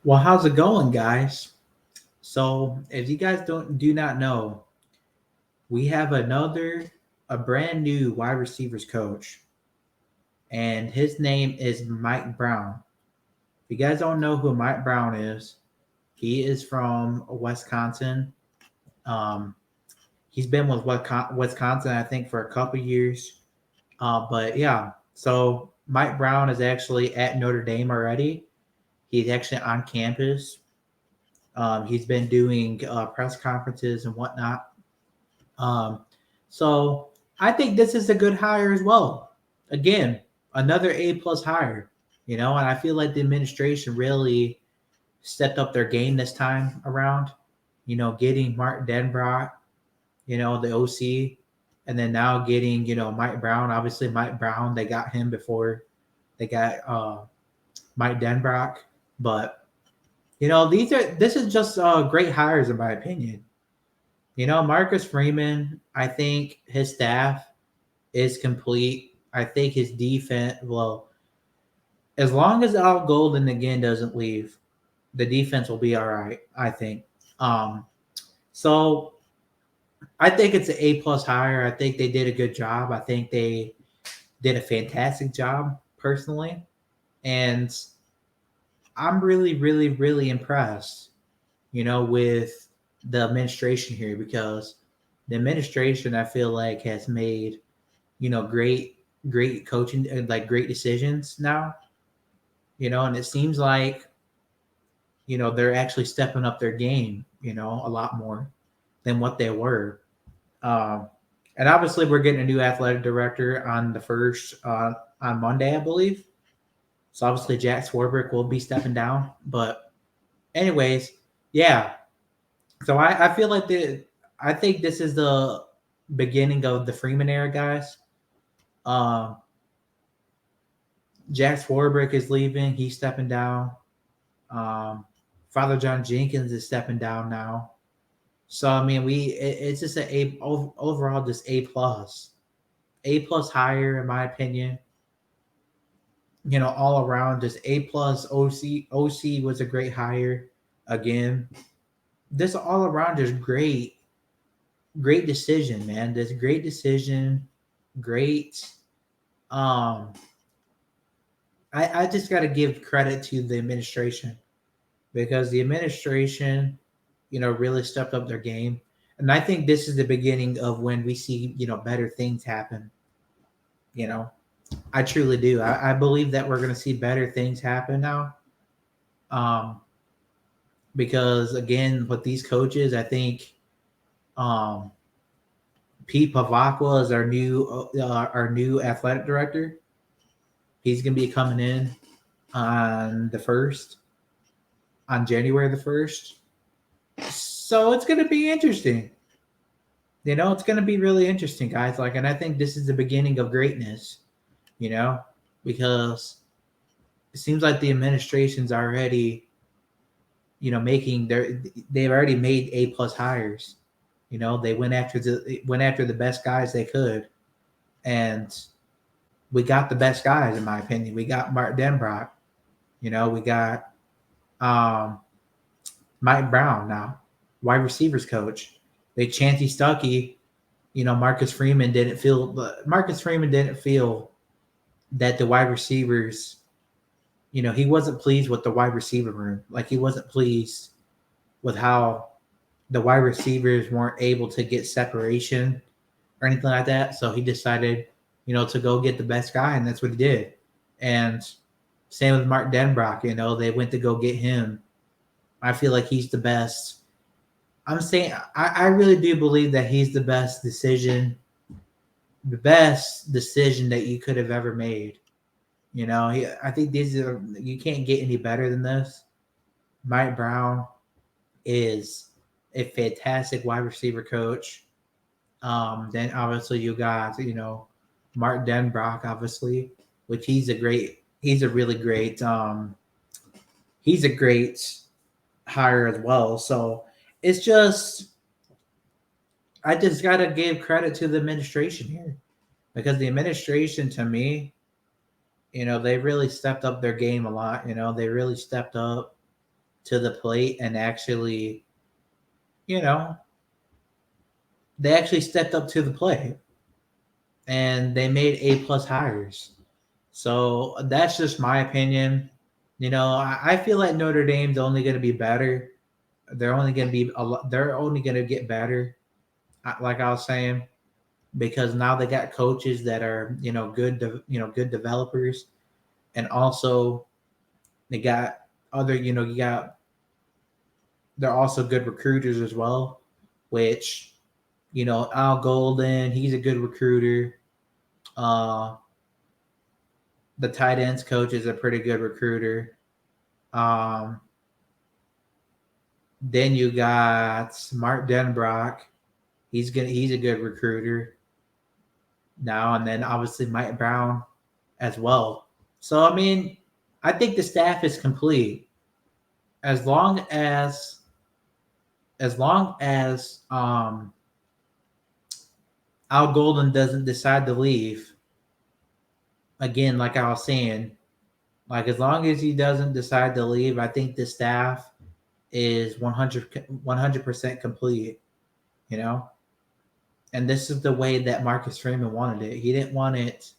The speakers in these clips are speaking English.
Well, how's it going, guys? So, if you guys do not know, we have a brand new wide receivers coach, and his name is Mike Brown. If you guys don't know who Mike Brown is, he is from Wisconsin. Um, he's been with Wisconsin, I think, for a couple years. But yeah, so Mike Brown is actually at Notre Dame already. He's actually on campus. He's been doing press conferences and whatnot. Um, so I think this is a good hire as well. Again, another A+ hire, and I feel like the administration really stepped up their game this time around. Getting Mark Denbrock, the OC, and then now getting Mike Brown. Obviously, Mike Brown, they got him before they got Mike Denbrock, but this is just great hires in my opinion. Marcus Freeman, I think his staff is complete. I think his defense, well, as long as Al Golden again doesn't leave, the defense will be all right, I think. Um, so I think it's an A+ hire. I think they did a good job. I think they did a fantastic job personally. And I'm really, really, really impressed, with the administration here because the administration I feel like has made great coaching and like great decisions now. And it seems like they're actually stepping up their game, a lot more than what they were. Um, and obviously, we're getting a new athletic director on the first on Monday, I believe. So obviously, Jack Swarbrick will be stepping down. But anyways, yeah. So I feel like I think this is the beginning of the Freeman era, guys. Um, Jack Swarbrick is leaving; he's stepping down. Um, Father John Jenkins is stepping down now. So I mean, it's just overall just A+ higher in my opinion. All around just A+ OC was a great hire again. This all around just great decision, man. This great decision, great. Um, I just got to give credit to the administration because the administration, really stepped up their game. And I think this is the beginning of when we see, better things happen. You know, I truly do. I believe that we're going to see better things happen now. Um, because again, with these coaches, I think um, Pete Pavakwa is our new athletic director. He's going to be coming in on the first, on January the 1st. So it's going to be interesting. It's going to be really interesting, guys. Like, and I think this is the beginning of greatness. You know, because it seems like the administration's already, making they've already made A+ hires. They went after the best guys they could, and we got the best guys in my opinion. We got Mark Denbrock. We got um, Mike Brown now, wide receivers coach. They Chancey Stuckey. Marcus Freeman didn't feel that the wide receivers, he wasn't pleased with the wide receiver room. Like he wasn't pleased with how the wide receivers weren't able to get separation or anything like that. So he decided, to go get the best guy, and that's what he did. And same with Mark Denbrock, they went to go get him. I feel like he's the best. I'm saying I really do believe that he's the best decision that you could have ever made. I think you can't get any better than this. Mike Brown is a fantastic wide receiver coach. Then obviously you got Mark Denbrock, obviously, which he's a really great he's a great hire as well. So it's just I just gotta give credit to the administration here because the administration to me, they really stepped up their game a lot. They really stepped up to the plate and actually, you know, they actually stepped up to the plate and they made A+ hires. So that's just my opinion. I feel like Notre Dame's only going to be better. They're only going to be a lot. They're only going to get better. Like I was saying, because now they got coaches that are good developers, and also they got other you got they're also good recruiters as well. Which Al Golden, he's a good recruiter. Uh, the tight ends coach is a pretty good recruiter. Um, then you got Mark Denbrock. He's a good recruiter now, and then obviously Mike Brown as well. So I mean, I think the staff is complete as long as Al Golden doesn't decide to leave. Again, like I was saying, like as long as he doesn't decide to leave, I think the staff is 100% complete. You know, and this is the way that Marcus Freeman wanted it. He didn't want it.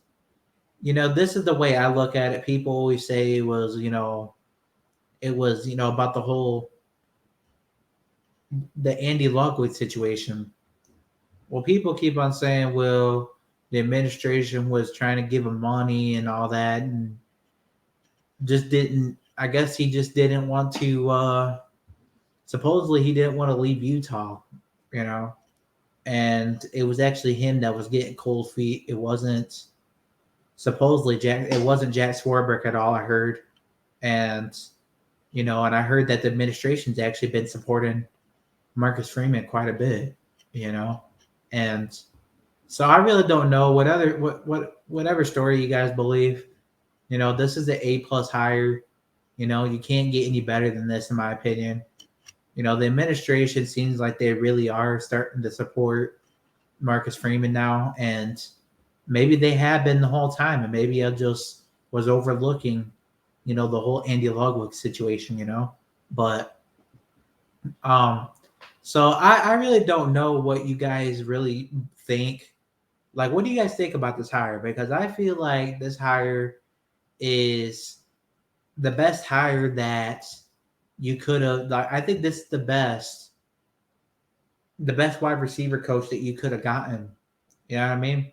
This is the way I look at it. People always say it was about the Andy Ludwig situation. Well, people keep on saying, well, the administration was trying to give him money and all that, and just didn't. I guess he just didn't want to. Supposedly, he didn't want to leave Utah, you know, and it was actually him that was getting cold feet. It wasn't supposedly Jack. It wasn't Jack Swarbrick at all. I heard, and and I heard that the administration's actually been supporting Marcus Freeman quite a bit, and so I really don't know whatever story you guys believe. This is the A+ hire. You can't get any better than this, in my opinion. The administration seems like they really are starting to support Marcus Freeman now, and maybe they have been the whole time, and maybe I just was overlooking, the whole Andy Ludwig situation, But so I really don't know what you guys really think. Like, what do you guys think about this hire? Because I feel like this hire is the best hire that you could have. Like, I think this is the best wide receiver coach that you could have gotten. You know what I mean?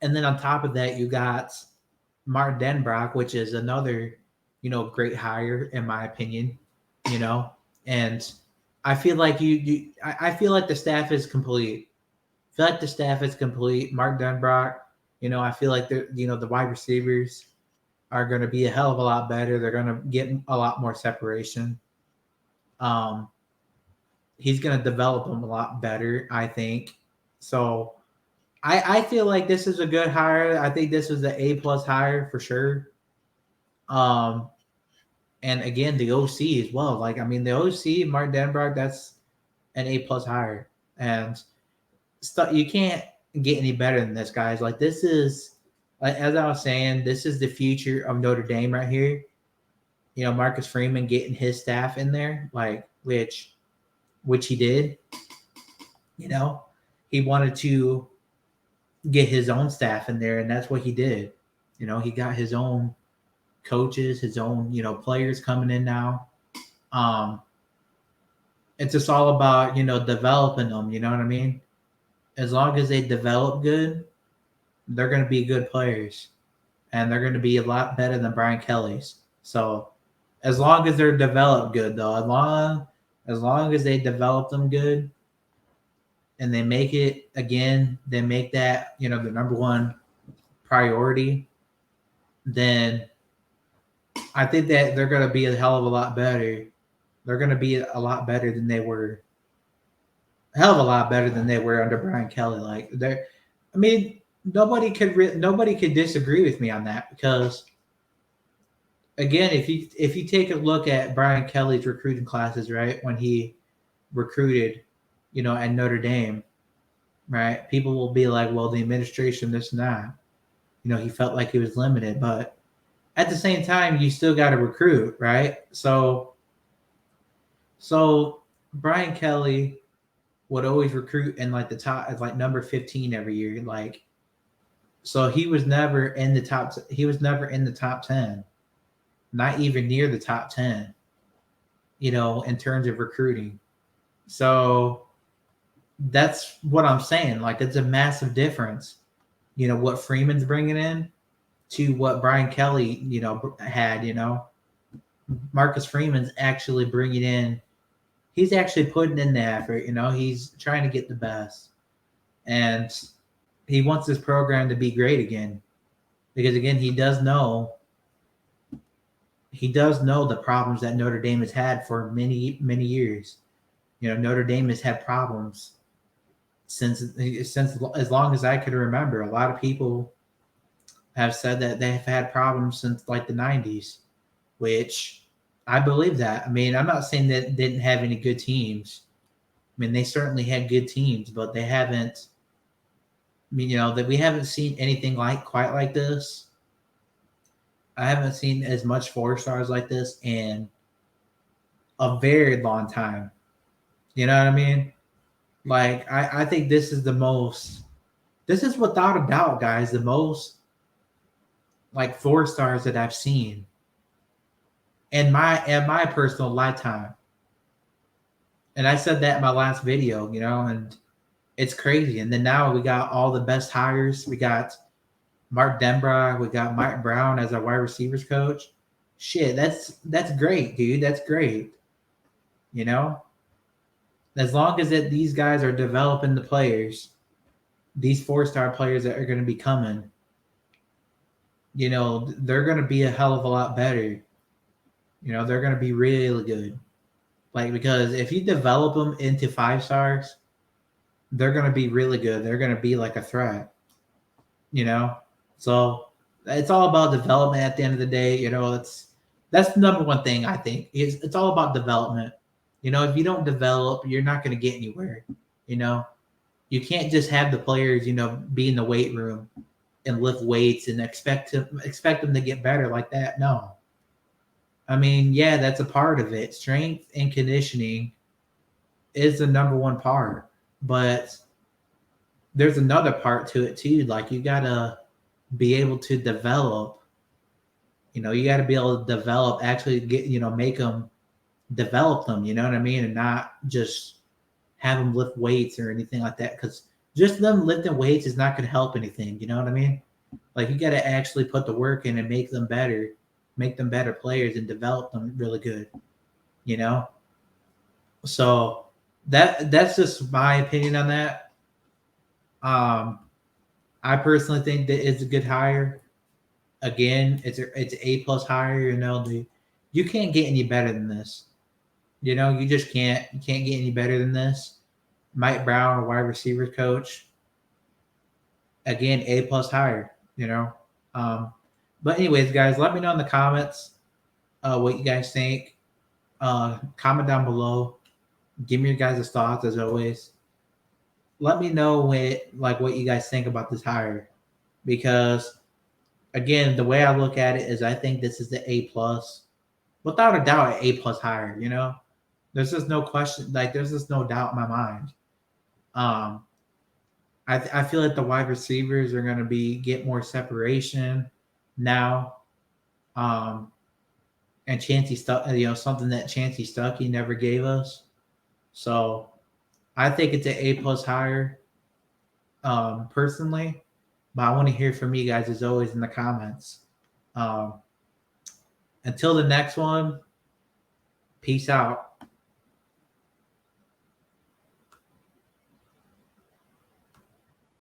And then on top of that, you got Mark Denbrock, which is another, great hire in my opinion. And I feel like I feel like the staff is complete. I feel like the staff is complete. Mark Denbrock, I feel like the wide receivers are going to be a hell of a lot better. They're going to get a lot more separation. He's going to develop them a lot better, I think. So I feel like this is a good hire. I think this was an A+ hire for sure. And again, the OC as well. Like, I mean, the OC, Mark Denbrock, that's an A+ hire. And you can't get any better than this, guys. Like, this is, as I was saying, this is the future of Notre Dame right here. Marcus Freeman getting his staff in there, like, which he did. He wanted to get his own staff in there, and that's what he did. He got his own coaches, his own, players coming in now. It's just all about, developing them, you know what I mean? As long as they develop good, they're going to be good players, and they're going to be a lot better than Brian Kelly's. So as long as they're developed good, though, as long as they develop them good and they make it, again, they make that, the number one priority, then I think that they're going to be a hell of a lot better. They're going to be a lot better than they were. A hell of a lot better than they were under Brian Kelly. Like, I mean, nobody could disagree with me on that, because again, if you take a look at Brian Kelly's recruiting classes, right, when he recruited, at Notre Dame, right, people will be like, well, the administration, this and that. He felt like he was limited, but at the same time, you still got to recruit, right? So So Brian Kelly would always recruit in like the top, as like number 15 every year. Like, so he was never in the top. He was never in the top 10, not even near the top 10. In terms of recruiting. So that's what I'm saying. Like, it's a massive difference. What Freeman's bringing in to what Brian Kelly, had. Marcus Freeman's actually bringing in. He's actually putting in the effort. He's trying to get the best, and he wants this program to be great again, because again, he does know the problems that Notre Dame has had for many, many years. Notre Dame has had problems since as long as I could remember. A lot of people have said that they have had problems since like the 90s, which I believe that. I mean, I'm not saying that they didn't have any good teams. I mean, they certainly had good teams, but they haven't. I mean, that we haven't seen anything quite like this. I haven't seen as much 4 stars like this in a very long time. You know what I mean? Like, I think this is the most. This is without a doubt, guys, the most like 4 stars that I've seen in my personal lifetime. And I said that in my last video, and it's crazy. And then now we got all the best hires. We got Mark Denbrock, we got Mike Brown as our wide receivers coach. Shit, that's great, dude. That's great. You know, as long as these guys are developing the players, these 4-star players that are going to be coming, they're going to be a hell of a lot better. They're going to be really good. Like, because if you develop them into 5 stars, they're going to be really good. They're going to be like a threat. So it's all about development at the end of the day. That's the number one thing I think is it's all about development. If you don't develop, you're not going to get anywhere. You can't just have the players, be in the weight room and lift weights and expect them to get better like that. No. I mean, yeah, that's a part of it. Strength and conditioning is the number one part, but there's another part to it too. Like, you gotta be able to develop. You got to be able to develop, actually get, make them, develop them. You know what I mean, and not just have them lift weights or anything like that. Because just them lifting weights is not going to help anything. You know what I mean? Like, you got to actually put the work in and make them better players and develop them really good. So that's just my opinion on that. I personally think that it's a good hire. Again, it's an A+ hire. You can't get any better than this. You just can't. You can't get any better than this. Mike Brown, a wide receiver coach. Again, A+ hire. But anyways, guys, let me know in the comments what you guys think. Comment down below. Give me your guys' thoughts as always. Let me know what you guys think about this hire, because again, the way I look at it is I think this is the A+, without a doubt, an A+ hire. There's just no question. Like, there's just no doubt in my mind. I feel like the wide receivers are going to get more separation now. And Chancey something that Chancey Stuckey never gave us. So I think it's an A+ hire, personally. But I want to hear from you guys as always in the comments. Until the next one, peace out.